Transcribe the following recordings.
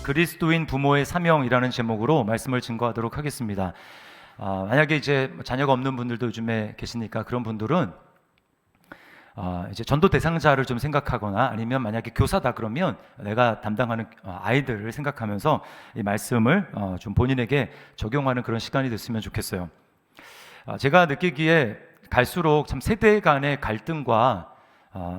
그리스도인 부모의 사명이라는 제목으로 말씀을 증거하도록 하겠습니다. 만약에 이제 자녀가 없는 분들도 요즘에 계시니까 그런 분들은 이제 전도 대상자를 좀 생각하거나 아니면 만약에 교사다 그러면 내가 담당하는 아이들을 생각하면서 이 말씀을 좀 본인에게 적용하는 그런 시간이 됐으면 좋겠어요. 제가 느끼기에 갈수록 참 세대 간의 갈등과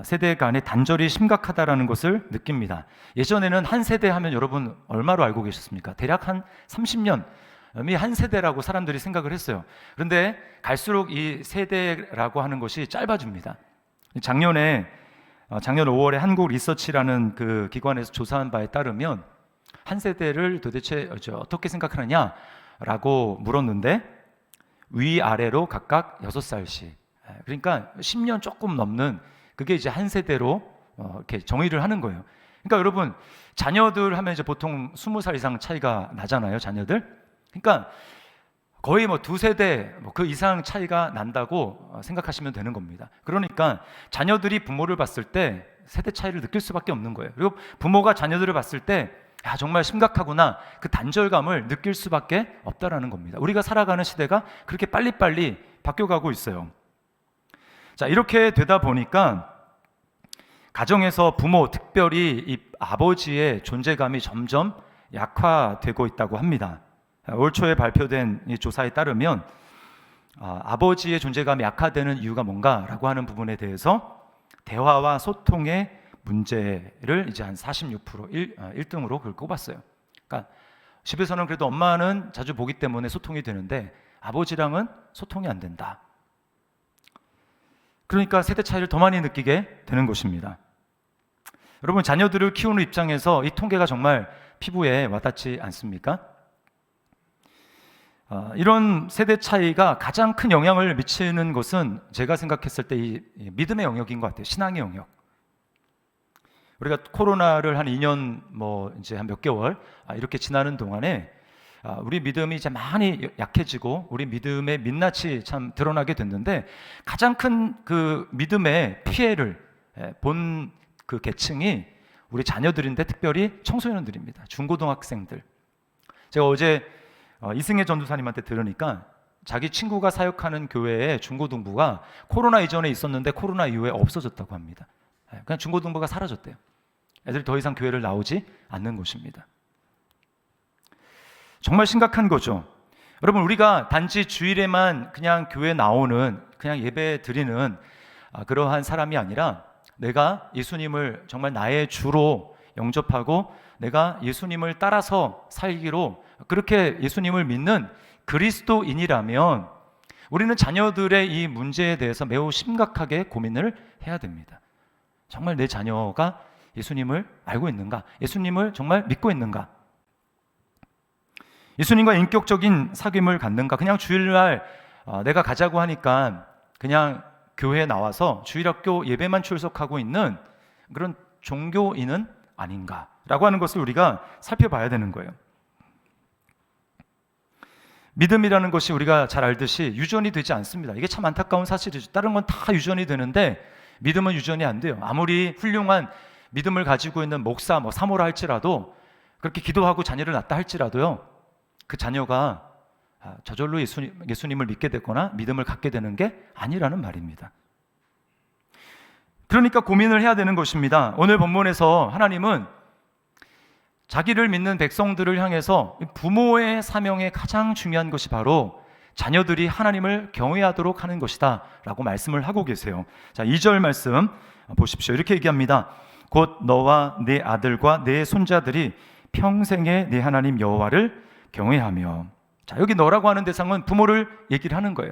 세대 간의 단절이 심각하다라는 것을 느낍니다. 예전에는 한 세대 하면 여러분 얼마로 알고 계셨습니까? 대략 한 30년이 한 세대라고 사람들이 생각을 했어요. 그런데 갈수록 이 세대라고 하는 것이 짧아집니다. 작년 5월에 한국 리서치라는 그 기관에서 조사한 바에 따르면 한 세대를 도대체 어떻게 생각하느냐라고 물었는데 위아래로 각각 6살씩, 그러니까 10년 조금 넘는, 그게 이제 한 세대로 이렇게 정의를 하는 거예요. 그러니까 여러분, 자녀들 하면 이제 보통 20살 이상 차이가 나잖아요, 자녀들. 그러니까 거의 뭐 2세대 그 이상 차이가 난다고 생각하시면 되는 겁니다. 그러니까 자녀들이 부모를 봤을 때 세대 차이를 느낄 수밖에 없는 거예요. 그리고 부모가 자녀들을 봤을 때 정말 심각하구나, 그 단절감을 느낄 수밖에 없다라는 겁니다. 우리가 살아가는 시대가 그렇게 빨리빨리 바뀌어가고 있어요. 자, 이렇게 되다 보니까 가정에서 부모, 특별히 이 아버지의 존재감이 점점 약화되고 있다고 합니다. 올 초에 발표된 이 조사에 따르면 아버지의 존재감이 약화되는 이유가 뭔가라고 하는 부분에 대해서 대화와 소통의 문제를 이제 한 46% 1등으로 그걸 꼽았어요. 그러니까 집에서는 그래도 엄마는 자주 보기 때문에 소통이 되는데 아버지랑은 소통이 안 된다. 그러니까 세대 차이를 더 많이 느끼게 되는 것입니다. 여러분, 자녀들을 키우는 입장에서 이 통계가 정말 피부에 와닿지 않습니까? 이런 세대 차이가 가장 큰 영향을 미치는 것은 제가 생각했을 때 이 믿음의 영역인 것 같아요. 신앙의 영역. 우리가 코로나를 한 2년 이제 한 몇 개월 이렇게 지나는 동안에 우리 믿음이 이제 많이 약해지고 우리 믿음의 민낯이 참 드러나게 됐는데, 가장 큰 그 믿음의 피해를 본 그 계층이 우리 자녀들인데 특별히 청소년들입니다. 중고등학생들. 제가 어제 이승혜 전도사님한테 들으니까 자기 친구가 사역하는 교회에 중고등부가 코로나 이전에 있었는데 코로나 이후에 없어졌다고 합니다. 그냥 중고등부가 사라졌대요. 애들이 더 이상 교회를 나오지 않는 것입니다. 정말 심각한 거죠. 여러분, 우리가 단지 주일에만 그냥 교회 나오는, 그냥 예배 드리는 그러한 사람이 아니라 내가 예수님을 정말 나의 주로 영접하고 내가 예수님을 따라서 살기로 그렇게 예수님을 믿는 그리스도인이라면 우리는 자녀들의 이 문제에 대해서 매우 심각하게 고민을 해야 됩니다. 정말 내 자녀가 예수님을 알고 있는가? 예수님을 정말 믿고 있는가? 예수님과 인격적인 사귐을 갖는가? 그냥 주일날 내가 가자고 하니까 그냥 교회에 나와서 주일학교 예배만 출석하고 있는 그런 종교인은 아닌가라고 하는 것을 우리가 살펴봐야 되는 거예요. 믿음이라는 것이 우리가 잘 알듯이 유전이 되지 않습니다. 이게 참 안타까운 사실이죠. 다른 건 다 유전이 되는데 믿음은 유전이 안 돼요. 아무리 훌륭한 믿음을 가지고 있는 목사, 사모라 할지라도, 그렇게 기도하고 자녀를 낳았다 할지라도요, 그 자녀가 저절로 예수님을 믿게 되거나 믿음을 갖게 되는 게 아니라는 말입니다. 그러니까 고민을 해야 되는 것입니다. 오늘 본문에서 하나님은 자기를 믿는 백성들을 향해서 부모의 사명의 가장 중요한 것이 바로 자녀들이 하나님을 경외하도록 하는 것이다 라고 말씀을 하고 계세요. 자, 2절 말씀 보십시오. 이렇게 얘기합니다. 곧 너와 네 아들과 네 손자들이 평생에 네 하나님 여호와를 경외하며. 자, 여기 너라고 하는 대상은 부모를 얘기를 하는 거예요.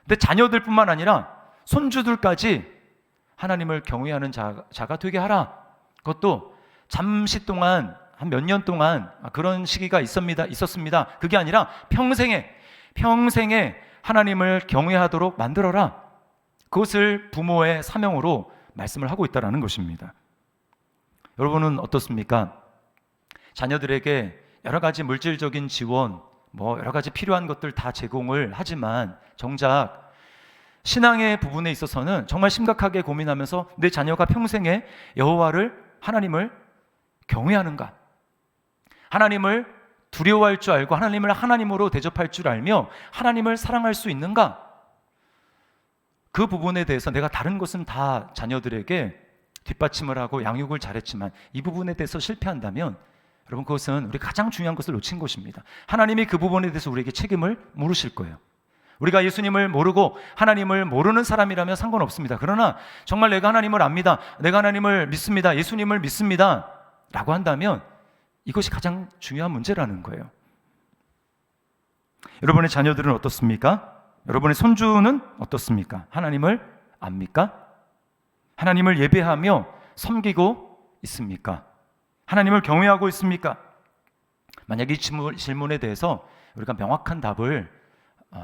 근데 자녀들뿐만 아니라 손주들까지 하나님을 경외하는 자가 되게 하라. 그것도 잠시 동안, 한 몇 년 동안 그런 시기가 있었습니다. 그게 아니라 평생에 하나님을 경외하도록 만들어라. 그것을 부모의 사명으로 말씀을 하고 있다는 것입니다. 여러분은 어떻습니까? 자녀들에게 여러 가지 물질적인 지원, 여러 가지 필요한 것들 다 제공을 하지만 정작 신앙의 부분에 있어서는 정말 심각하게 고민하면서 내 자녀가 평생에 여호와를, 하나님을 경외하는가? 하나님을 두려워할 줄 알고 하나님을 하나님으로 대접할 줄 알며 하나님을 사랑할 수 있는가? 그 부분에 대해서 내가 다른 것은 다 자녀들에게 뒷받침을 하고 양육을 잘했지만 이 부분에 대해서 실패한다면 여러분 그것은 우리 가장 중요한 것을 놓친 것입니다. 하나님이 그 부분에 대해서 우리에게 책임을 물으실 거예요. 우리가 예수님을 모르고 하나님을 모르는 사람이라면 상관없습니다. 그러나 정말 내가 하나님을 압니다, 내가 하나님을 믿습니다, 예수님을 믿습니다 라고 한다면 이것이 가장 중요한 문제라는 거예요. 여러분의 자녀들은 어떻습니까? 여러분의 손주는 어떻습니까? 하나님을 압니까? 하나님을 예배하며 섬기고 있습니까? 하나님을 경외하고 있습니까? 만약 이 질문에 대해서 우리가 명확한 답을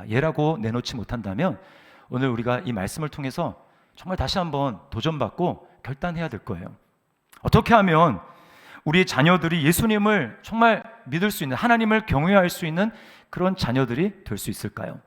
예라고 내놓지 못한다면 오늘 우리가 이 말씀을 통해서 정말 다시 한번 도전받고 결단해야 될 거예요. 어떻게 하면 우리 자녀들이 예수님을 정말 믿을 수 있는, 하나님을 경외할 수 있는 그런 자녀들이 될 수 있을까요?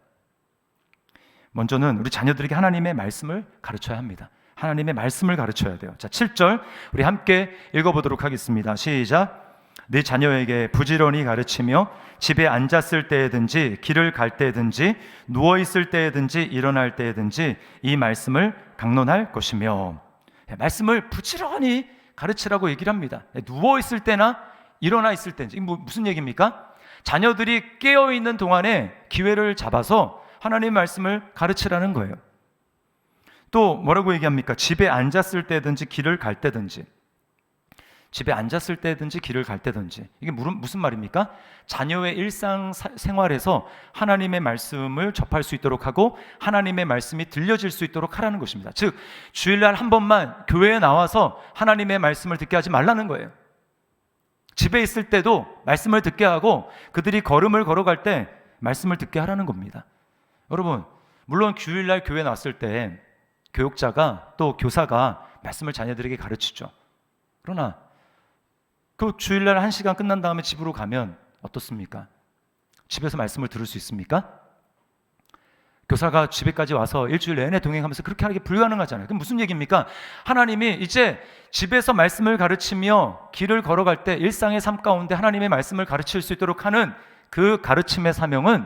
먼저는 우리 자녀들에게 하나님의 말씀을 가르쳐야 합니다. 하나님의 말씀을 가르쳐야 돼요. 자, 7절 우리 함께 읽어보도록 하겠습니다. 시작. 네 자녀에게 부지런히 가르치며 집에 앉았을 때든지 길을 갈 때든지 누워있을 때든지 일어날 때든지 이 말씀을 강론할 것이며, 말씀을 부지런히 가르치라고 얘기를 합니다. 누워있을 때나 일어나 있을 때든지. 이게 무슨 얘기입니까? 자녀들이 깨어있는 동안에 기회를 잡아서 하나님의 말씀을 가르치라는 거예요. 또 뭐라고 얘기합니까? 집에 앉았을 때든지 길을 갈 때든지. 집에 앉았을 때든지 길을 갈 때든지. 이게 무슨 말입니까? 자녀의 일상생활에서 하나님의 말씀을 접할 수 있도록 하고 하나님의 말씀이 들려질 수 있도록 하라는 것입니다. 즉 주일날 한 번만 교회에 나와서 하나님의 말씀을 듣게 하지 말라는 거예요. 집에 있을 때도 말씀을 듣게 하고 그들이 걸음을 걸어갈 때 말씀을 듣게 하라는 겁니다. 여러분, 물론 주일날 교회에 나왔을 때 교육자가 또 교사가 말씀을 자녀들에게 가르치죠. 그러나 그 주일날 1시간 끝난 다음에 집으로 가면 어떻습니까? 집에서 말씀을 들을 수 있습니까? 교사가 집에까지 와서 일주일 내내 동행하면서 그렇게 하는 게 불가능하잖아요. 그럼 무슨 얘기입니까? 하나님이 이제 집에서 말씀을 가르치며 길을 걸어갈 때 일상의 삶 가운데 하나님의 말씀을 가르칠 수 있도록 하는 그 가르침의 사명은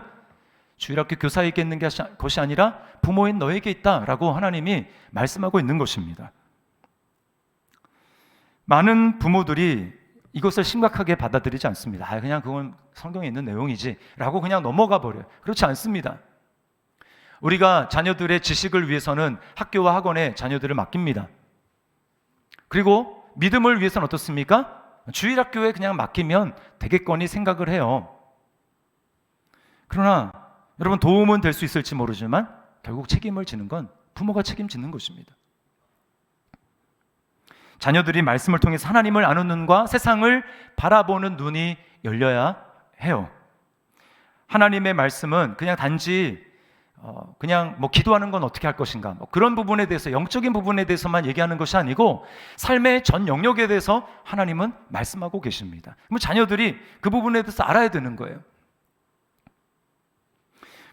주일학교 교사에게 있는 것이 아니라 부모인 너에게 있다라고 하나님이 말씀하고 있는 것입니다. 많은 부모들이 이것을 심각하게 받아들이지 않습니다. 그냥 그건 성경에 있는 내용이지 라고 그냥 넘어가 버려요. 그렇지 않습니다. 우리가 자녀들의 지식을 위해서는 학교와 학원에 자녀들을 맡깁니다. 그리고 믿음을 위해서는 어떻습니까? 주일학교에 그냥 맡기면 되겠거니 생각을 해요. 그러나 여러분, 도움은 될 수 있을지 모르지만 결국 책임을 지는 건 부모가 책임지는 것입니다. 자녀들이 말씀을 통해서 하나님을 아는 눈과 세상을 바라보는 눈이 열려야 해요. 하나님의 말씀은 그냥 단지 그냥 기도하는 건 어떻게 할 것인가, 그런 부분에 대해서, 영적인 부분에 대해서만 얘기하는 것이 아니고 삶의 전 영역에 대해서 하나님은 말씀하고 계십니다. 그럼 자녀들이 그 부분에 대해서 알아야 되는 거예요.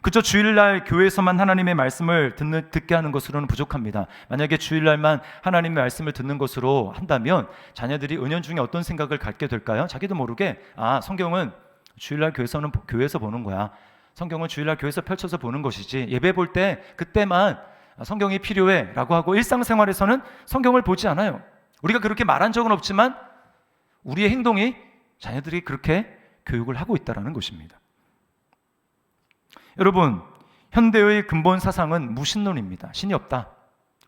그저 주일날 교회에서만 하나님의 말씀을 듣게 하는 것으로는 부족합니다. 만약에 주일날만 하나님의 말씀을 듣는 것으로 한다면 자녀들이 은연중에 어떤 생각을 갖게 될까요? 자기도 모르게 성경은 주일날 교회에서 보는 거야. 성경은 주일날 교회에서 펼쳐서 보는 것이지, 예배 볼 때 그때만 성경이 필요해 라고 하고 일상생활에서는 성경을 보지 않아요. 우리가 그렇게 말한 적은 없지만 우리의 행동이 자녀들이 그렇게 교육을 하고 있다는 것입니다. 여러분, 현대의 근본 사상은 무신론입니다. 신이 없다,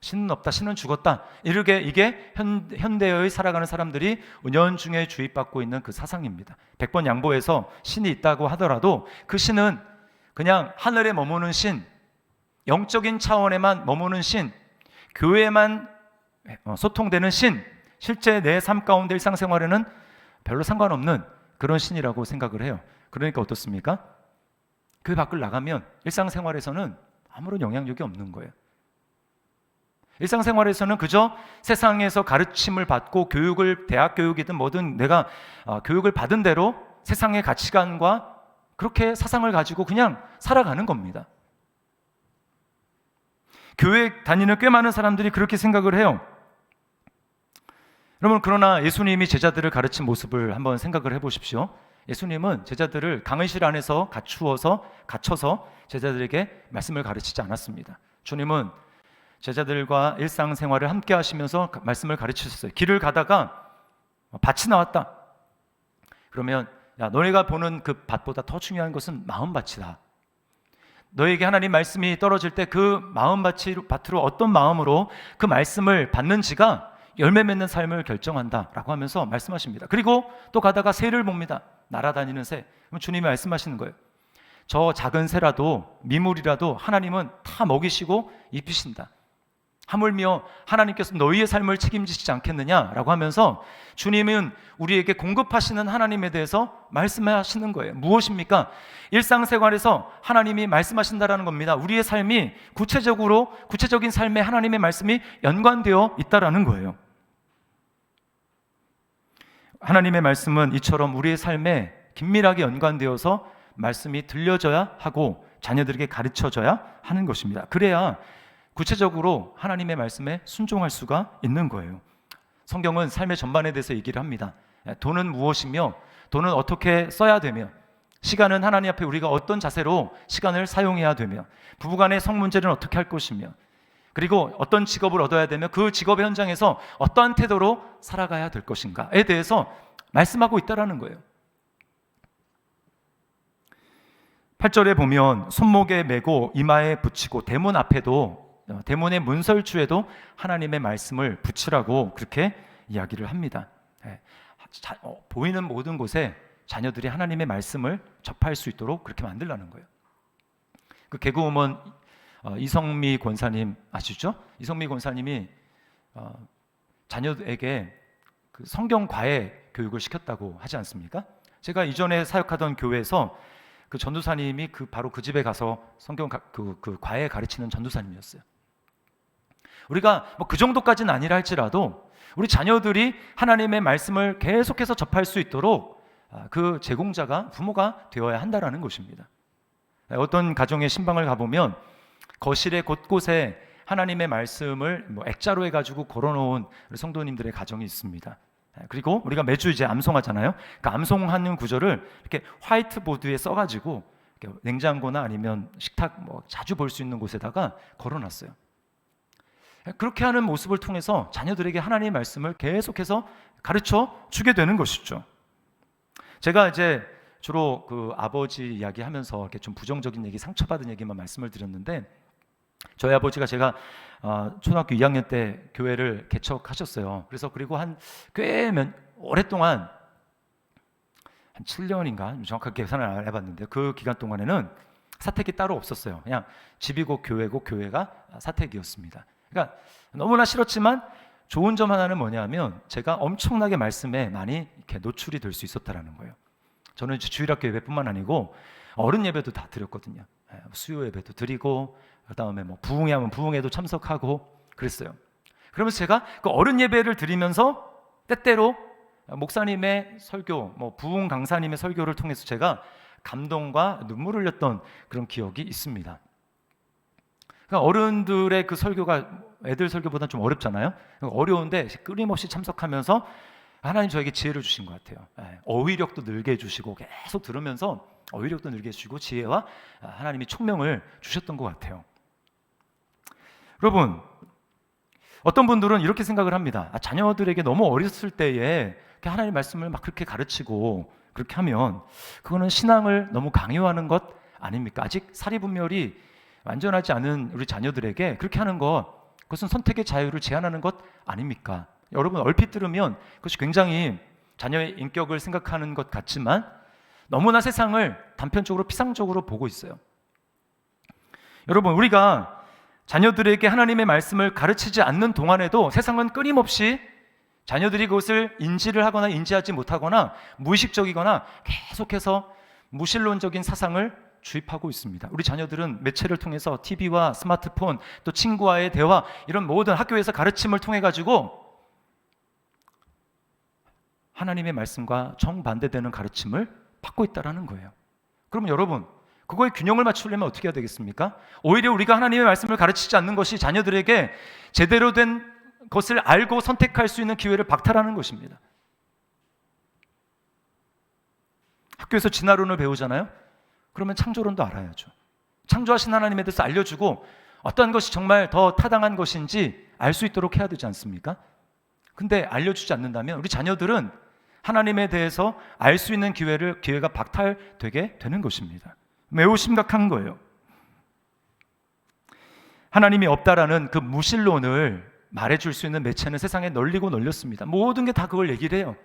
신은 없다, 신은 죽었다, 이게 현대의 살아가는 사람들이 은연중에 주입받고 있는 그 사상입니다. 100번 양보해서 신이 있다고 하더라도 그 신은 그냥 하늘에 머무는 신, 영적인 차원에만 머무는 신, 교회에만 소통되는 신, 실제 내 삶 가운데 일상생활에는 별로 상관없는 그런 신이라고 생각을 해요. 그러니까 어떻습니까? 그 밖을 나가면 일상생활에서는 아무런 영향력이 없는 거예요. 일상생활에서는 그저 세상에서 가르침을 받고 대학 교육이든 뭐든 내가 교육을 받은 대로 세상의 가치관과 그렇게 사상을 가지고 그냥 살아가는 겁니다. 교회 다니는 꽤 많은 사람들이 그렇게 생각을 해요. 여러분, 그러나 예수님이 제자들을 가르친 모습을 한번 생각을 해보십시오. 예수님은 제자들을 강의실 안에서 갇혀서 제자들에게 말씀을 가르치지 않았습니다. 주님은 제자들과 일상생활을 함께 하시면서 말씀을 가르치셨어요. 길을 가다가 밭이 나왔다. 그러면 야, 너희가 보는 그 밭보다 더 중요한 것은 마음밭이다. 너에게 하나님 말씀이 떨어질 때 그 마음밭으로 어떤 마음으로 그 말씀을 받는지가 열매 맺는 삶을 결정한다라고 하면서 말씀하십니다. 그리고 또 가다가 새를 봅니다. 날아다니는 새. 그럼 주님이 말씀하시는 거예요. 저 작은 새라도 미물이라도 하나님은 다 먹이시고 입히신다. 하물며 하나님께서 너희의 삶을 책임지시지 않겠느냐라고 하면서 주님은 우리에게 공급하시는 하나님에 대해서 말씀하시는 거예요. 무엇입니까? 일상생활에서 하나님이 말씀하신다라는 겁니다. 우리의 삶이 구체적인 삶에 하나님의 말씀이 연관되어 있다라는 거예요. 하나님의 말씀은 이처럼 우리의 삶에 긴밀하게 연관되어서 말씀이 들려져야 하고 자녀들에게 가르쳐져야 하는 것입니다. 그래야 구체적으로 하나님의 말씀에 순종할 수가 있는 거예요. 성경은 삶의 전반에 대해서 얘기를 합니다. 돈은 무엇이며 돈은 어떻게 써야 되며 시간은 하나님 앞에 우리가 어떤 자세로 시간을 사용해야 되며 부부간의 성문제는 어떻게 할 것이며 그리고 어떤 직업을 얻어야 되며 그 직업의 현장에서 어떠한 태도로 살아가야 될 것인가에 대해서 말씀하고 있다는 거예요. 8절에 보면 손목에 메고 이마에 붙이고 대문의 문설주에도 하나님의 말씀을 붙이라고 그렇게 이야기를 합니다. 보이는 모든 곳에 자녀들이 하나님의 말씀을 접할 수 있도록 그렇게 만들라는 거예요. 그 개그우먼 이성미 권사님 아시죠? 이성미 권사님이 자녀에게 그 성경 과외 교육을 시켰다고 하지 않습니까? 제가 이전에 사역하던 교회에서 그 전도사님이 바로 그 집에 가서 성경 그 과외 가르치는 전도사님이었어요. 우리가 뭐 그 정도까지는 아니라 할지라도 우리 자녀들이 하나님의 말씀을 계속해서 접할 수 있도록 그 제공자가 부모가 되어야 한다라는 것입니다. 어떤 가정의 신방을 가보면 거실에 곳곳에 하나님의 말씀을 액자로 해가지고 걸어놓은 성도님들의 가정이 있습니다. 그리고 우리가 매주 이제 암송하잖아요. 그 암송하는 구절을 이렇게 화이트보드에 써가지고 이렇게 냉장고나 아니면 식탁 자주 볼 수 있는 곳에다가 걸어놨어요. 그렇게 하는 모습을 통해서 자녀들에게 하나님의 말씀을 계속해서 가르쳐 주게 되는 것이죠. 제가 이제 주로 그 아버지 이야기하면서 이렇게 좀 부정적인 얘기, 상처받은 얘기만 말씀을 드렸는데 저희 아버지가 제가 초등학교 2학년 때 교회를 개척하셨어요. 그리고 꽤 오랫동안 한 7년인가 정확하게 계산을 안 해봤는데 그 기간 동안에는 사택이 따로 없었어요. 그냥 집이고 교회고 교회가 사택이었습니다. 그러니까 너무나 싫었지만 좋은 점 하나는 뭐냐면 제가 엄청나게 말씀에 많이 이렇게 노출이 될 수 있었다라는 거예요. 저는 주일학교 예배뿐만 아니고 어른 예배도 다 드렸거든요. 수요 예배도 드리고 그다음에 부흥회 하면 부흥회도 참석하고 그랬어요. 그러면서 제가 그 어른 예배를 드리면서 때때로 목사님의 설교, 부흥 강사님의 설교를 통해서 제가 감동과 눈물을 흘렸던 그런 기억이 있습니다. 그러니까 어른들의 그 설교가 애들 설교보다 좀 어렵잖아요. 어려운데 끊임없이 참석하면서 하나님 저에게 지혜를 주신 것 같아요. 어휘력도 늘게 해주시고 계속 들으면서 어휘력도 늘게 해주시고 지혜와 하나님이 총명을 주셨던 것 같아요. 여러분, 어떤 분들은 이렇게 생각을 합니다. 자녀들에게 너무 어렸을 때에 하나님의 말씀을 막 그렇게 가르치고 그렇게 하면 그거는 신앙을 너무 강요하는 것 아닙니까? 아직 사리분별이 완전하지 않은 우리 자녀들에게 그렇게 하는 그것은 선택의 자유를 제한하는 것 아닙니까? 여러분, 얼핏 들으면 그것이 굉장히 자녀의 인격을 생각하는 것 같지만 너무나 세상을 단편적으로 피상적으로 보고 있어요. 여러분, 우리가 자녀들에게 하나님의 말씀을 가르치지 않는 동안에도 세상은 끊임없이 자녀들이 그것을 인지를 하거나 인지하지 못하거나 무의식적이거나 계속해서 무신론적인 사상을 주입하고 있습니다. 우리 자녀들은 매체를 통해서 TV와 스마트폰 또 친구와의 대화 이런 모든 학교에서 가르침을 통해 가지고 하나님의 말씀과 정반대되는 가르침을 받고 있다는 거예요. 그러면 여러분, 그거에 균형을 맞추려면 어떻게 해야 되겠습니까? 오히려 우리가 하나님의 말씀을 가르치지 않는 것이 자녀들에게 제대로 된 그것을 알고 선택할 수 있는 기회를 박탈하는 것입니다. 학교에서 진화론을 배우잖아요. 그러면 창조론도 알아야죠. 창조하신 하나님에 대해서 알려주고 어떤 것이 정말 더 타당한 것인지 알 수 있도록 해야 되지 않습니까? 근데 알려주지 않는다면 우리 자녀들은 하나님에 대해서 알 수 있는 기회가 박탈되게 되는 것입니다. 매우 심각한 거예요. 하나님이 없다라는 그 무신론을 말해줄 수 있는 매체는 세상에 널리고 널렸습니다. 모든 게 다 그걸 얘기를 해요.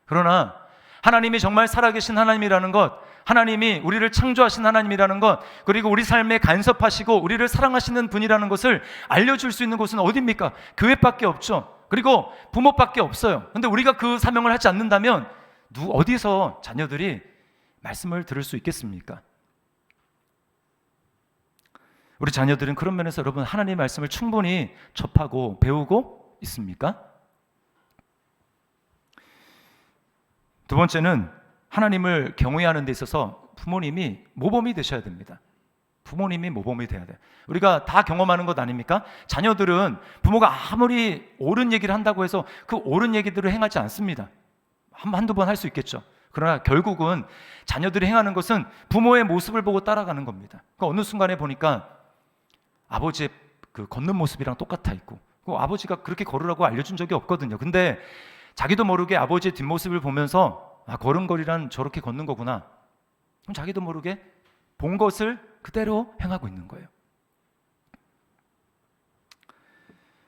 그러나 하나님이 정말 살아계신 하나님이라는 것, 하나님이 우리를 창조하신 하나님이라는 것, 그리고 우리 삶에 간섭하시고 우리를 사랑하시는 분이라는 것을 알려줄 수 있는 곳은 어디입니까? 교회밖에 없죠. 그리고 부모밖에 없어요. 그런데 우리가 그 사명을 하지 않는다면 어디서 자녀들이 말씀을 들을 수 있겠습니까? 우리 자녀들은 그런 면에서 여러분 하나님의 말씀을 충분히 접하고 배우고 있습니까? 두 번째는 하나님을 경외하는 데 있어서 부모님이 모범이 되셔야 됩니다. 부모님이 모범이 돼야 돼요. 우리가 다 경험하는 것 아닙니까? 자녀들은 부모가 아무리 옳은 얘기를 한다고 해서 그 옳은 얘기들을 행하지 않습니다. 한두 번 할 수 있겠죠. 그러나 결국은 자녀들이 행하는 것은 부모의 모습을 보고 따라가는 겁니다. 그러니까 어느 순간에 보니까 아버지의 그 걷는 모습이랑 똑같아 있고, 아버지가 그렇게 걸으라고 알려준 적이 없거든요. 근데 자기도 모르게 아버지의 뒷모습을 보면서 걸음걸이란 저렇게 걷는 거구나. 그럼 자기도 모르게 본 것을 그대로 행하고 있는 거예요.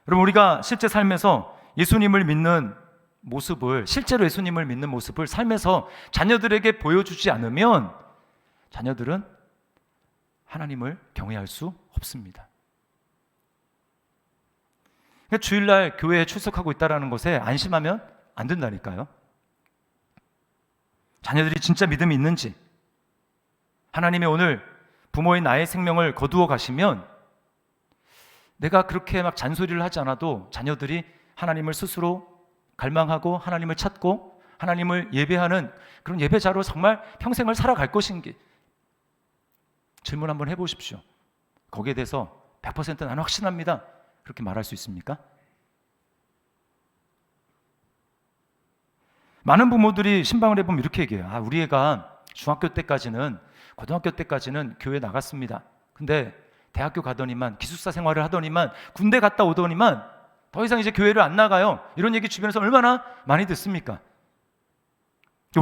여러분, 우리가 실제 삶에서 예수님을 믿는 모습을, 실제로 예수님을 믿는 모습을 삶에서 자녀들에게 보여주지 않으면 자녀들은 하나님을 경외할 수 없습니다. 그러니까 주일날 교회에 출석하고 있다는 것에 안심하면 안 된다니까요. 자녀들이 진짜 믿음이 있는지, 하나님의 오늘 부모의 나의 생명을 거두어 가시면 내가 그렇게 막 잔소리를 하지 않아도 자녀들이 하나님을 스스로 갈망하고 하나님을 찾고 하나님을 예배하는 그런 예배자로 정말 평생을 살아갈 것인지 질문 한번 해보십시오. 거기에 대해서 100% 나는 확신합니다. 그렇게 말할 수 있습니까? 많은 부모들이 신방을 해보면 이렇게 얘기해요. 우리 애가 중학교 때까지는, 고등학교 때까지는 교회 나갔습니다. 근데 대학교 가더니만, 기숙사 생활을 하더니만, 군대 갔다 오더니만 더 이상 이제 교회를 안 나가요. 이런 얘기 주변에서 얼마나 많이 듣습니까?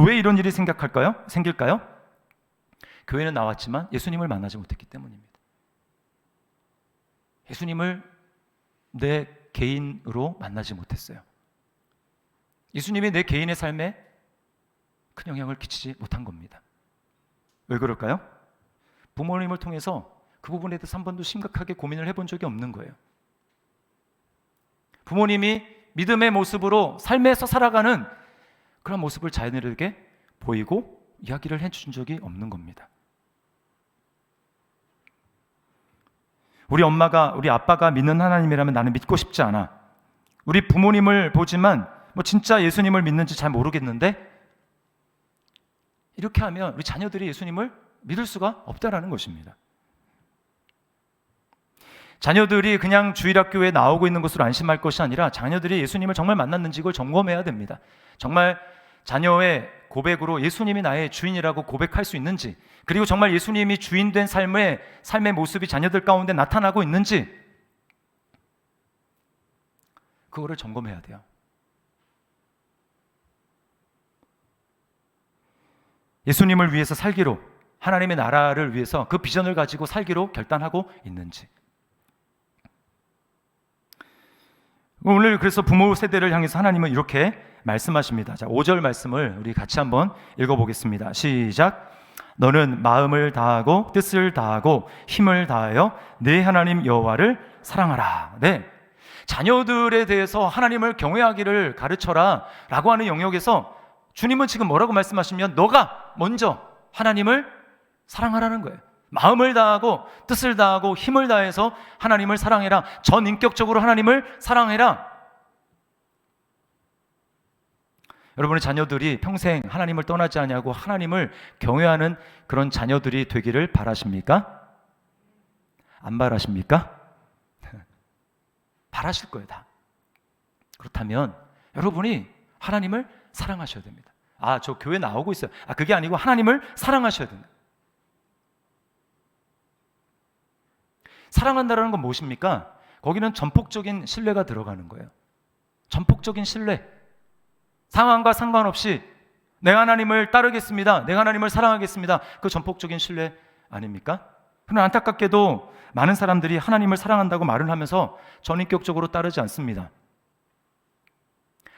왜 이런 일이 생길까요? 교회는 나왔지만 예수님을 만나지 못했기 때문입니다. 예수님을 내 개인으로 만나지 못했어요. 예수님이 내 개인의 삶에 큰 영향을 끼치지 못한 겁니다. 왜 그럴까요? 부모님을 통해서 그 부분에 대해서 한 번도 심각하게 고민을 해본 적이 없는 거예요. 부모님이 믿음의 모습으로 삶에서 살아가는 그런 모습을 자녀들에게 보이고 이야기를 해준 적이 없는 겁니다. 우리 아빠가 믿는 하나님이라면 나는 믿고 싶지 않아. 우리 부모님을 보지만 진짜 예수님을 믿는지 잘 모르겠는데, 이렇게 하면 우리 자녀들이 예수님을 믿을 수가 없다라는 것입니다. 자녀들이 그냥 주일학교에 나오고 있는 것으로 안심할 것이 아니라 자녀들이 예수님을 정말 만났는지 이걸 점검해야 됩니다. 정말 자녀의 고백으로 예수님이 나의 주인이라고 고백할 수 있는지, 그리고 정말 예수님이 주인된 삶의 모습이 자녀들 가운데 나타나고 있는지, 그거를 점검해야 돼요. 예수님을 위해서 살기로, 하나님의 나라를 위해서 그 비전을 가지고 살기로 결단하고 있는지. 오늘 그래서 부모 세대를 향해서 하나님은 이렇게 말씀하십니다. 자, 5절 말씀을 우리 같이 한번 읽어보겠습니다. 시작. 너는 마음을 다하고 뜻을 다하고 힘을 다하여 네 하나님 여호와를 사랑하라. 네, 자녀들에 대해서 하나님을 경외하기를 가르쳐라 라고 하는 영역에서 주님은 지금 뭐라고 말씀하시면 너가 먼저 하나님을 사랑하라는 거예요. 마음을 다하고 뜻을 다하고 힘을 다해서 하나님을 사랑해라. 전인격적으로 하나님을 사랑해라. 여러분의 자녀들이 평생 하나님을 떠나지 아니하고 하나님을 경외하는 그런 자녀들이 되기를 바라십니까? 안 바라십니까? 바라실 거예요, 다. 그렇다면 여러분이 하나님을 사랑하셔야 됩니다. 저 교회 나오고 있어요. 그게 아니고 하나님을 사랑하셔야 됩니다. 사랑한다는 건 무엇입니까? 거기는 전폭적인 신뢰가 들어가는 거예요. 전폭적인 신뢰. 상황과 상관없이 내가 하나님을 따르겠습니다. 내가 하나님을 사랑하겠습니다. 그 전폭적인 신뢰 아닙니까? 그러나 안타깝게도 많은 사람들이 하나님을 사랑한다고 말을 하면서 전인격적으로 따르지 않습니다.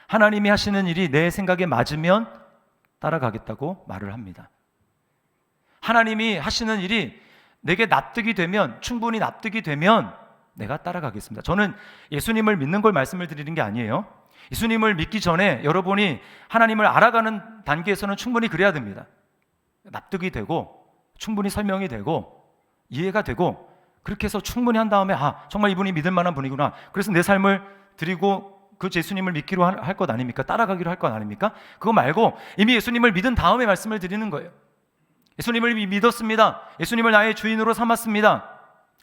하나님이 하시는 일이 내 생각에 맞으면 따라가겠다고 말을 합니다. 하나님이 하시는 일이 내게 납득이 되면, 충분히 납득이 되면 내가 따라가겠습니다. 저는 예수님을 믿는 걸 말씀을 드리는 게 아니에요. 예수님을 믿기 전에 여러분이 하나님을 알아가는 단계에서는 충분히 그래야 됩니다. 납득이 되고 충분히 설명이 되고 이해가 되고 그렇게 해서 충분히 한 다음에 정말 이분이 믿을 만한 분이구나. 그래서 내 삶을 드리고 그 예수님을 믿기로 할 것 아닙니까? 따라가기로 할 것 아닙니까? 그거 말고 이미 예수님을 믿은 다음에 말씀을 드리는 거예요. 예수님을 믿었습니다. 예수님을 나의 주인으로 삼았습니다.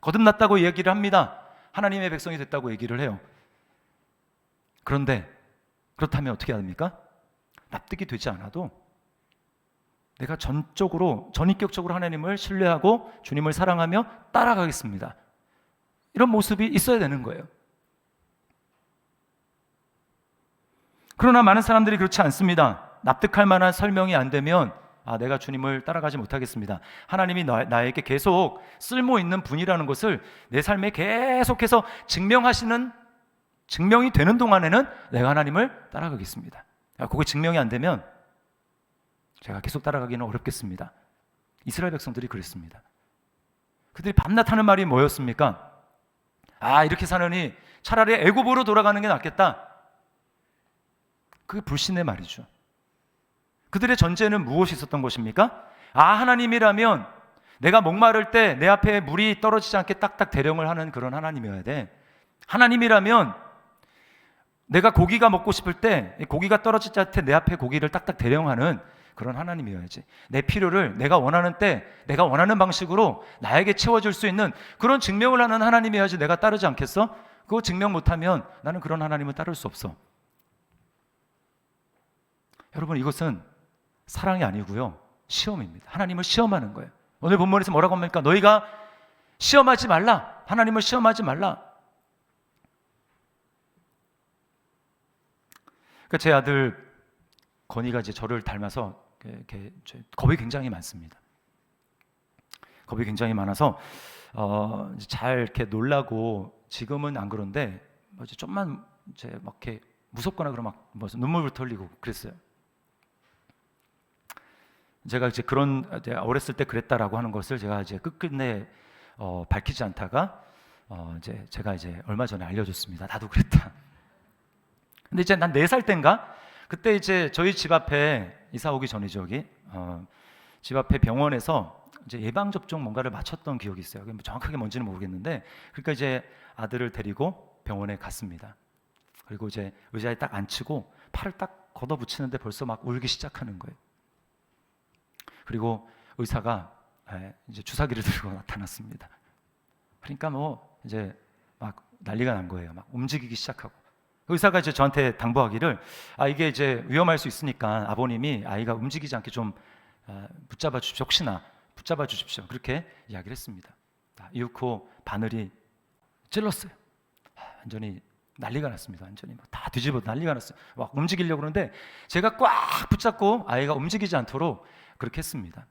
거듭났다고 얘기를 합니다. 하나님의 백성이 됐다고 얘기를 해요. 그런데 그렇다면 어떻게 해야 됩니까? 납득이 되지 않아도 내가 전인격적으로 하나님을 신뢰하고 주님을 사랑하며 따라가겠습니다. 이런 모습이 있어야 되는 거예요. 그러나 많은 사람들이 그렇지 않습니다. 납득할 만한 설명이 안 되면 내가 주님을 따라가지 못하겠습니다. 하나님이 나에게 계속 쓸모 있는 분이라는 것을 내 삶에 계속해서 증명이 되는 동안에는 내가 하나님을 따라가겠습니다. 그게 증명이 안 되면 제가 계속 따라가기는 어렵겠습니다. 이스라엘 백성들이 그랬습니다. 그들이 밤낮 하는 말이 뭐였습니까? 이렇게 사느니 차라리 애굽으로 돌아가는 게 낫겠다. 그게 불신의 말이죠. 그들의 전제는 무엇이 있었던 것입니까? 하나님이라면 내가 목마를 때 내 앞에 물이 떨어지지 않게 딱딱 대령을 하는 그런 하나님이어야 돼. 하나님이라면 내가 고기가 먹고 싶을 때 고기가 떨어지지 않게 내 앞에 고기를 딱딱 대령하는 그런 하나님이어야지. 내 필요를 내가 원하는 때 내가 원하는 방식으로 나에게 채워줄 수 있는 그런 증명을 하는 하나님이어야지 내가 따르지 않겠어? 그거 증명 못하면 나는 그런 하나님을 따를 수 없어. 여러분, 이것은 사랑이 아니고요, 시험입니다. 하나님을 시험하는 거예요. 오늘 본문에서 뭐라고 합니까? 너희가 시험하지 말라. 하나님을 시험하지 말라. 그러니까 제 아들 건이가 이제 저를 닮아서 겁이 굉장히 많습니다. 겁이 굉장히 많아서 잘 이렇게 놀라고, 지금은 안 그런데 이제 좀만 이제 막 이렇게 무섭거나 그러면 막 눈물부터 흘리고 그랬어요. 제가 이제 어렸을 때 그랬다라고 하는 것을 제가 이제 끝끝내 밝히지 않다가 이제 제가 이제 얼마 전에 알려줬습니다. 나도 그랬다. 근데 이제 난 4살 때인가? 그때 이제 저희 집 앞에 이사 오기 전이죠, 여기 집 앞에 병원에서 이제 예방 접종 뭔가를 마쳤던 기억이 있어요. 정확하게 뭔지는 모르겠는데, 그러니까 이제 아들을 데리고 병원에 갔습니다. 그리고 이제 의자에 딱 앉히고 팔을 딱 걷어붙이는데 벌써 막 울기 시작하는 거예요. 그리고 의사가 이제 주사기를 들고 나타났습니다. 그러니까 뭐 이제 막 난리가 난 거예요. 막 움직이기 시작하고. 의사가 이제 저한테 당부하기를 이게 이제 위험할 수 있으니까 아버님이 아이가 움직이지 않게 좀 붙잡아 주십시오. 혹시나 붙잡아 주십시오. 그렇게 이야기를 했습니다. 이윽고 바늘이 찔렀어요. 완전히 난리가 났습니다. 완전히 다 뒤집어 난리가 났어요. 막 움직이려고 그러는데 제가 꽉 붙잡고 아이가 움직이지 않도록 그렇게 했습니다.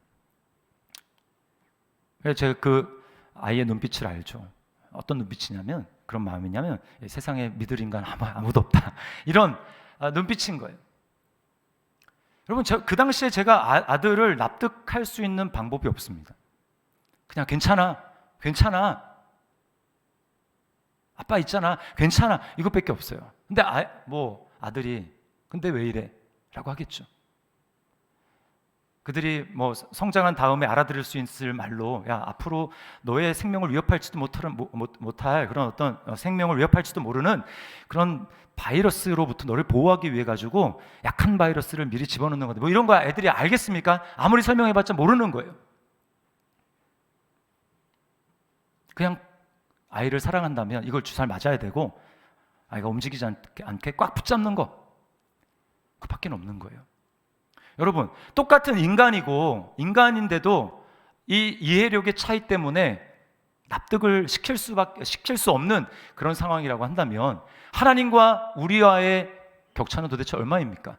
제가 그 아이의 눈빛을 알죠. 어떤 눈빛이냐면, 그런 마음이냐면, 세상에 믿을 인간 아무도 없다, 이런 눈빛인 거예요. 여러분, 그 당시에 제가 아들을 납득할 수 있는 방법이 없습니다. 그냥 괜찮아 아빠 있잖아, 괜찮아, 이것밖에 없어요. 근데 아들이 근데 왜 이래? 라고 하겠죠. 그들이 뭐 성장한 다음에 알아들을 수 있을 말로, 앞으로 너의 생명을 위협할지도 못할 그런 어떤 생명을 위협할지도 모르는 그런 바이러스로부터 너를 보호하기 위해 가지고 약한 바이러스를 미리 집어넣는 건데, 뭐 이런 거 애들이 알겠습니까? 아무리 설명해봤자 모르는 거예요. 그냥 아이를 사랑한다면 이걸 주사를 맞아야 되고, 아이가 움직이지 않게 꽉 붙잡는 것, 그밖에 없는 거예요. 여러분, 똑같은 인간인데도 이 이해력의 차이 때문에 납득을 시킬 수 없는 그런 상황이라고 한다면 하나님과 우리와의 격차는 도대체 얼마입니까?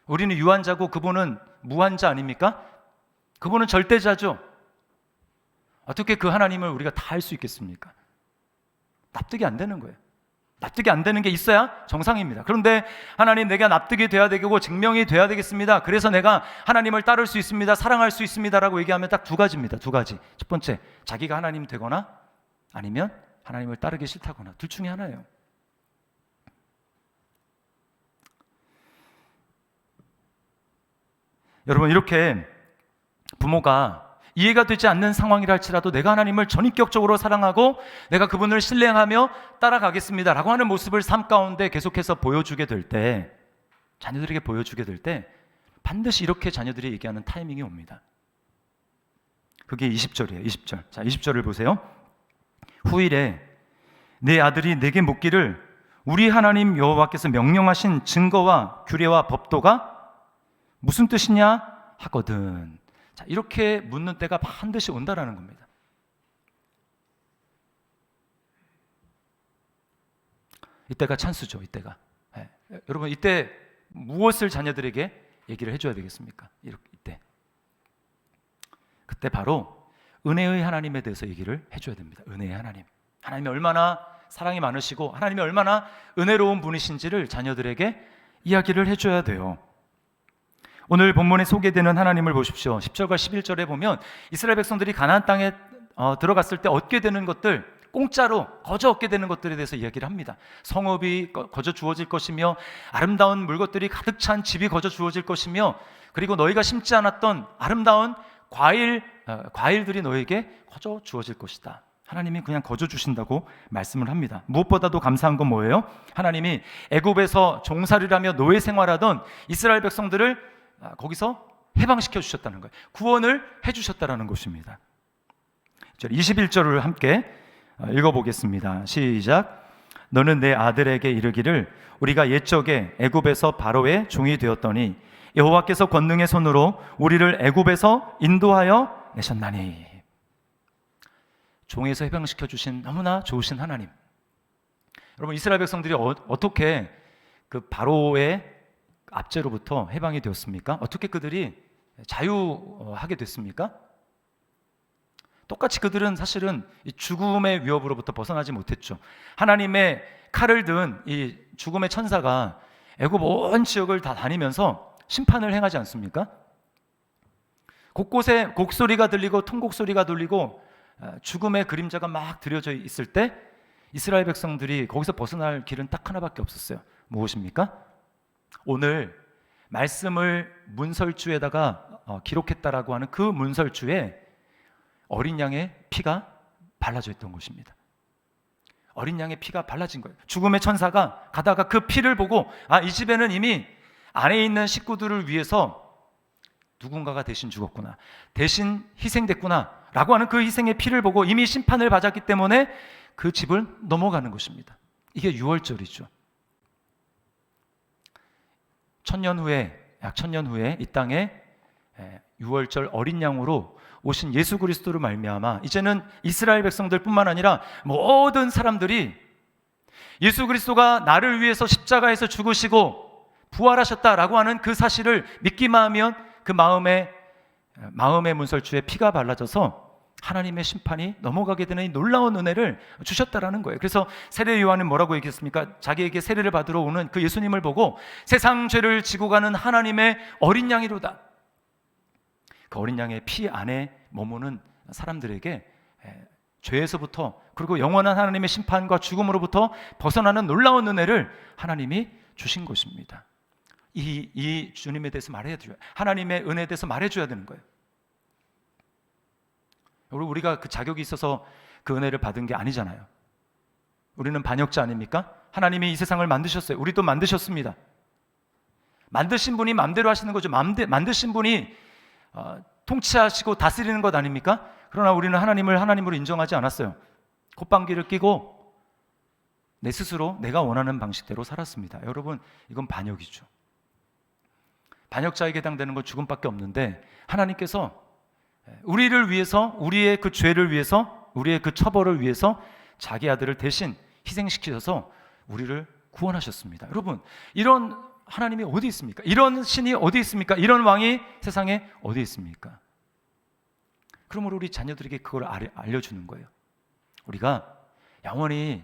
우리는 유한자고 그분은 무한자 아닙니까? 그분은 절대자죠. 어떻게 그 하나님을 우리가 다 할 수 있겠습니까? 납득이 안 되는 거예요. 납득이 안 되는 게 있어야 정상입니다. 그런데 하나님, 내가 납득이 돼야 되고 증명이 돼야 되겠습니다. 그래서 내가 하나님을 따를 수 있습니다. 사랑할 수 있습니다. 라고 얘기하면 딱 두 가지입니다. 두 가지. 첫 번째, 자기가 하나님 되거나 아니면 하나님을 따르기 싫다거나, 둘 중에 하나예요. 여러분, 이렇게 부모가 이해가 되지 않는 상황이라 할지라도 내가 하나님을 전인격적으로 사랑하고 내가 그분을 신뢰하며 따라가겠습니다 라고 하는 모습을 삶 가운데 계속해서 보여주게 될 때, 자녀들에게 보여주게 될 때 반드시 이렇게 자녀들이 얘기하는 타이밍이 옵니다. 그게 20절이에요. 20절. 자, 20절을 보세요. 후일에 내 아들이 내게 묻기를 우리 하나님 여호와께서 명령하신 증거와 규례와 법도가 무슨 뜻이냐 하거든. 자, 이렇게 묻는 때가 반드시 온다라는 겁니다. 이때가 찬스죠. 이때가. 네. 여러분, 이때 무엇을 자녀들에게 얘기를 해줘야 되겠습니까? 이때. 그때 바로 은혜의 하나님에 대해서 얘기를 해줘야 됩니다. 은혜의 하나님. 하나님이 얼마나 사랑이 많으시고 하나님이 얼마나 은혜로운 분이신지를 자녀들에게 이야기를 해줘야 돼요. 오늘 본문에 소개되는 하나님을 보십시오. 10절과 11절에 보면 이스라엘 백성들이 가나안 땅에 들어갔을 때 얻게 되는 것들, 공짜로 거저 얻게 되는 것들에 대해서 이야기를 합니다. 성읍이 거저 주어질 것이며 아름다운 물것들이 가득 찬 집이 거저 주어질 것이며 그리고 너희가 심지 않았던 아름다운 과일들이 너에게 거저 주어질 것이다. 하나님이 그냥 거저 주신다고 말씀을 합니다. 무엇보다도 감사한 건 뭐예요? 하나님이 애굽에서 종살이라며 노예 생활하던 이스라엘 백성들을 거기서 해방시켜 주셨다는 거예요. 구원을 해주셨다는 것입니다. 21절을 함께 읽어보겠습니다. 시작. 너는 내 아들에게 이르기를 우리가 옛적에 애굽에서 바로의 종이 되었더니 여호와께서 권능의 손으로 우리를 애굽에서 인도하여 내셨나니. 종에서 해방시켜 주신 너무나 좋으신 하나님. 여러분, 이스라엘 백성들이 어떻게 그 바로의 압제로부터 해방이 되었습니까? 어떻게 그들이 자유하게 됐습니까? 똑같이 그들은 사실은 이 죽음의 위협으로부터 벗어나지 못했죠. 하나님의 칼을 든 이 죽음의 천사가 애굽 온 지역을 다 다니면서 심판을 행하지 않습니까? 곳곳에 곡소리가 들리고 통곡소리가 들리고 죽음의 그림자가 막 드려져 있을 때 이스라엘 백성들이 거기서 벗어날 길은 딱 하나밖에 없었어요. 무엇입니까? 오늘 말씀을 문설주에다가 기록했다라고 하는 그 문설주에 어린 양의 피가 발라져 있던 것입니다. 어린 양의 피가 발라진 거예요. 죽음의 천사가 가다가 그 피를 보고 이 집에는 이미 안에 있는 식구들을 위해서 누군가가 대신 죽었구나, 대신 희생됐구나 라고 하는 그 희생의 피를 보고 이미 심판을 받았기 때문에 그 집을 넘어가는 것입니다. 이게 유월절이죠. 약 1000년 후에 이 땅에 유월절 어린 양으로 오신 예수 그리스도로 말미암아 이제는 이스라엘 백성들뿐만 아니라 모든 사람들이 예수 그리스도가 나를 위해서 십자가에서 죽으시고 부활하셨다라고 하는 그 사실을 믿기만 하면 그 마음의 문설주에 피가 발라져서 하나님의 심판이 넘어가게 되는 이 놀라운 은혜를 주셨다라는 거예요. 그래서 세례 요한은 뭐라고 얘기했습니까? 자기에게 세례를 받으러 오는 그 예수님을 보고 세상 죄를 지고 가는 하나님의 어린 양이로다. 그 어린 양의 피 안에 머무는 사람들에게 죄에서부터 그리고 영원한 하나님의 심판과 죽음으로부터 벗어나는 놀라운 은혜를 하나님이 주신 것입니다. 이 주님에 대해서 말해줘야, 하나님의 은혜에 대해서 말해줘야 되는 거예요. 우리가 그 자격이 있어서 그 은혜를 받은 게 아니잖아요. 우리는 반역자 아닙니까? 하나님이 이 세상을 만드셨어요. 우리도 만드셨습니다. 만드신 분이 마음대로 하시는 거죠. 만드신 분이 통치하시고 다스리는 것 아닙니까? 그러나 우리는 하나님을 하나님으로 인정하지 않았어요. 콧방귀를 끼고 내 스스로 내가 원하는 방식대로 살았습니다. 여러분, 이건 반역이죠. 반역자에게 해당되는 건 죽음밖에 없는데, 하나님께서 우리를 위해서, 우리의 그 죄를 위해서, 우리의 그 처벌을 위해서 자기 아들을 대신 희생시키셔서 우리를 구원하셨습니다. 여러분, 이런 하나님이 어디 있습니까? 이런 신이 어디 있습니까? 이런 왕이 세상에 어디 있습니까? 그러므로 우리 자녀들에게 그걸 알려주는 거예요. 우리가 영원히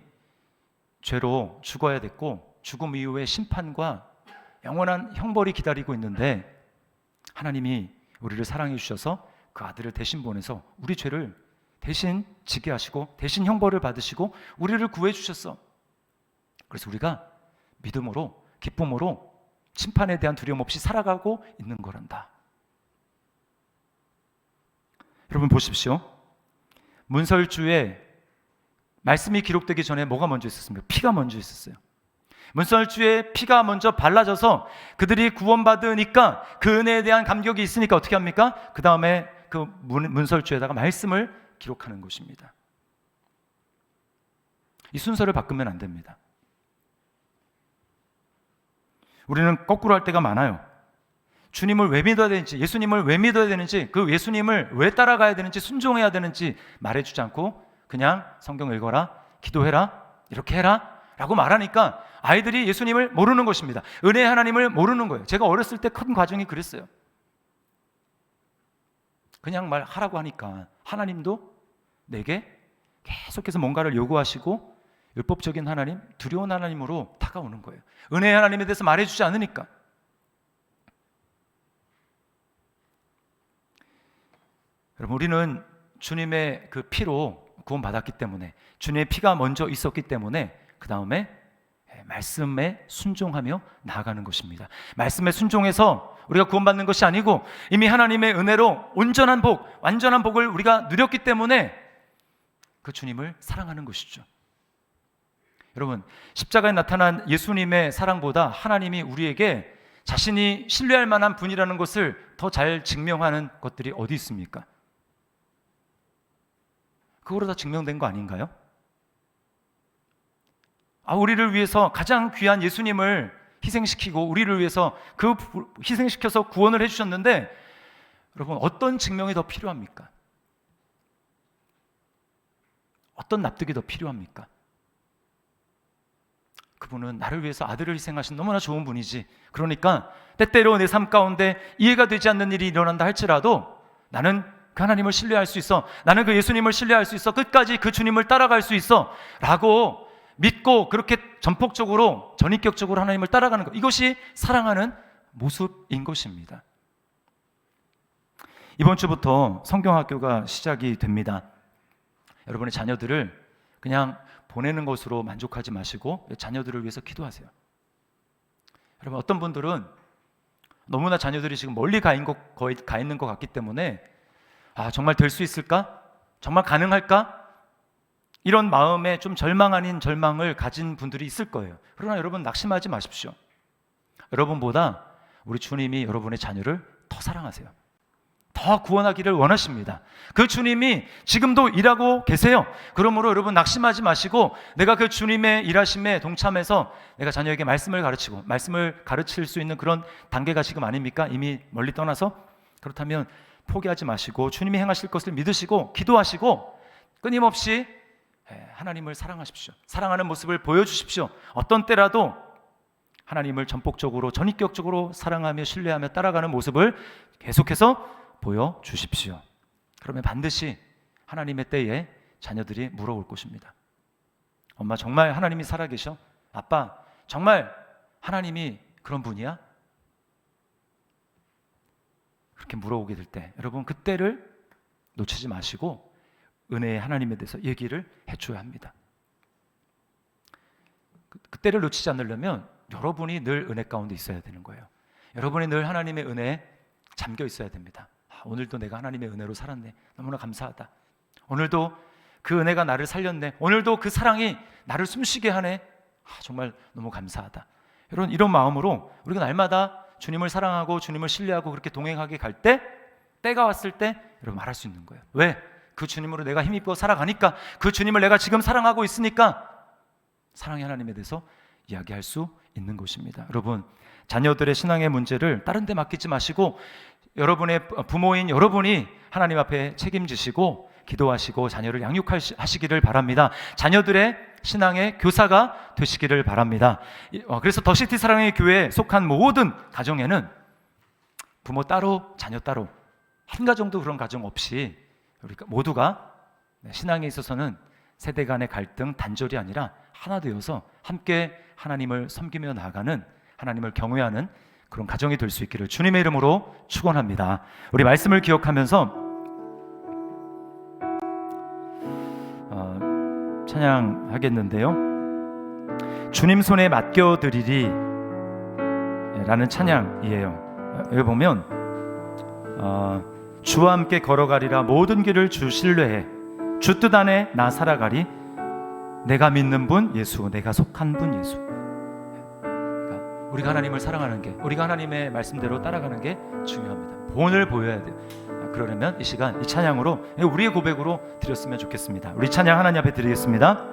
죄로 죽어야 됐고, 죽음 이후의 심판과 영원한 형벌이 기다리고 있는데, 하나님이 우리를 사랑해 주셔서 그 아들을 대신 보내서 우리 죄를 대신 지게 하시고 대신 형벌을 받으시고 우리를 구해 주셨어. 그래서 우리가 믿음으로, 기쁨으로 심판에 대한 두려움 없이 살아가고 있는 거란다. 여러분 보십시오. 문설주에 말씀이 기록되기 전에 뭐가 먼저 있었습니까? 피가 먼저 있었어요. 문설주에 피가 먼저 발라져서 그들이 구원받으니까, 그 은혜에 대한 감격이 있으니까 어떻게 합니까? 그 다음에 그 문설주에다가 말씀을 기록하는 것입니다. 이 순서를 바꾸면 안 됩니다. 우리는 거꾸로 할 때가 많아요. 주님을 왜 믿어야 되는지, 예수님을 왜 믿어야 되는지, 그 예수님을 왜 따라가야 되는지, 순종해야 되는지 말해주지 않고 그냥 성경 읽어라, 기도해라, 이렇게 해라 라고 말하니까 아이들이 예수님을 모르는 것입니다. 은혜의 하나님을 모르는 거예요. 제가 어렸을 때 큰 과정이 그랬어요. 그냥 말하라고 하니까 하나님도 내게 계속해서 뭔가를 요구하시고, 율법적인 하나님, 두려운 하나님으로 다가오는 거예요. 은혜의 하나님에 대해서 말해주지 않으니까. 여러분, 우리는 주님의 그 피로 구원받았기 때문에, 주님의 피가 먼저 있었기 때문에 그 다음에 말씀에 순종하며 나아가는 것입니다. 말씀에 순종해서 우리가 구원받는 것이 아니고, 이미 하나님의 은혜로 온전한 복, 완전한 복을 우리가 누렸기 때문에 그 주님을 사랑하는 것이죠. 여러분, 십자가에 나타난 예수님의 사랑보다 하나님이 우리에게 자신이 신뢰할 만한 분이라는 것을 더 잘 증명하는 것들이 어디 있습니까? 그거로 다 증명된 거 아닌가요? 우리를 위해서 가장 귀한 예수님을 희생시키고 우리를 위해서 그 희생시켜서 구원을 해주셨는데, 여러분, 어떤 증명이 더 필요합니까? 어떤 납득이 더 필요합니까? 그분은 나를 위해서 아들을 희생하신 너무나 좋은 분이지, 그러니까 때때로 내 삶 가운데 이해가 되지 않는 일이 일어난다 할지라도 나는 그 하나님을 신뢰할 수 있어, 나는 그 예수님을 신뢰할 수 있어, 끝까지 그 주님을 따라갈 수 있어 라고 믿고, 그렇게 전폭적으로, 전인격적으로 하나님을 따라가는 것, 이것이 사랑하는 모습인 것입니다. 이번 주부터 성경학교가 시작이 됩니다. 여러분의 자녀들을 그냥 보내는 것으로 만족하지 마시고 자녀들을 위해서 기도하세요. 여러분, 어떤 분들은 너무나 자녀들이 지금 멀리 가 있는 것 같기 때문에 정말 될 수 있을까? 정말 가능할까? 이런 마음에 좀 절망 아닌 절망을 가진 분들이 있을 거예요. 그러나 여러분, 낙심하지 마십시오. 여러분보다 우리 주님이 여러분의 자녀를 더 사랑하세요. 더 구원하기를 원하십니다. 그 주님이 지금도 일하고 계세요. 그러므로 여러분, 낙심하지 마시고 내가 그 주님의 일하심에 동참해서 내가 자녀에게 말씀을 가르치고, 말씀을 가르칠 수 있는 그런 단계가 지금 아닙니까? 이미 멀리 떠나서. 그렇다면 포기하지 마시고 주님이 행하실 것을 믿으시고 기도하시고 끊임없이 하나님을 사랑하십시오. 사랑하는 모습을 보여주십시오. 어떤 때라도 하나님을 전폭적으로, 전인격적으로 사랑하며 신뢰하며 따라가는 모습을 계속해서 보여주십시오. 그러면 반드시 하나님의 때에 자녀들이 물어올 것입니다. 엄마, 정말 하나님이 살아계셔? 아빠, 정말 하나님이 그런 분이야? 그렇게 물어오게 될 때, 여러분, 그때를 놓치지 마시고 은혜의 하나님에 대해서 얘기를 해줘야 합니다. 그때를 놓치지 않으려면 여러분이 늘 은혜 가운데 있어야 되는 거예요. 여러분이 늘 하나님의 은혜에 잠겨 있어야 됩니다. 오늘도 내가 하나님의 은혜로 살았네, 너무나 감사하다. 오늘도 그 은혜가 나를 살렸네, 오늘도 그 사랑이 나를 숨쉬게 하네, 정말 너무 감사하다. 여러분, 이런 마음으로 우리가 날마다 주님을 사랑하고 주님을 신뢰하고 그렇게 동행하게 갈 때, 때가 왔을 때 여러분 말할 수 있는 거예요. 왜? 그 주님으로 내가 힘입고 살아가니까, 그 주님을 내가 지금 사랑하고 있으니까 사랑의 하나님에 대해서 이야기할 수 있는 것입니다. 여러분, 자녀들의 신앙의 문제를 다른 데 맡기지 마시고 여러분의 부모인 여러분이 하나님 앞에 책임지시고 기도하시고 자녀를 양육하시기를 바랍니다. 자녀들의 신앙의 교사가 되시기를 바랍니다. 그래서 더시티 사랑의 교회에 속한 모든 가정에는 부모 따로 자녀 따로 한 가정도 그런 가정 없이 우리 모두가 신앙에 있어서는 세대 간의 갈등, 단절이 아니라 하나 되어서 함께 하나님을 섬기며 나아가는, 하나님을 경외하는 그런 가정이 될 수 있기를 주님의 이름으로 축원합니다. 우리 말씀을 기억하면서 찬양하겠는데요. 주님 손에 맡겨드리리 라는 찬양이에요. 여기 보면 주와 함께 걸어가리라 모든 길을 주 신뢰해 주 뜻 안에 나 살아가리 내가 믿는 분 예수, 내가 속한 분 예수. 그러니까 우리가 하나님을 사랑하는 게, 우리가 하나님의 말씀대로 따라가는 게 중요합니다. 본을 보여야 돼요. 그러려면 이 시간 이 찬양으로 우리의 고백으로 드렸으면 좋겠습니다. 우리 찬양 하나님 앞에 드리겠습니다.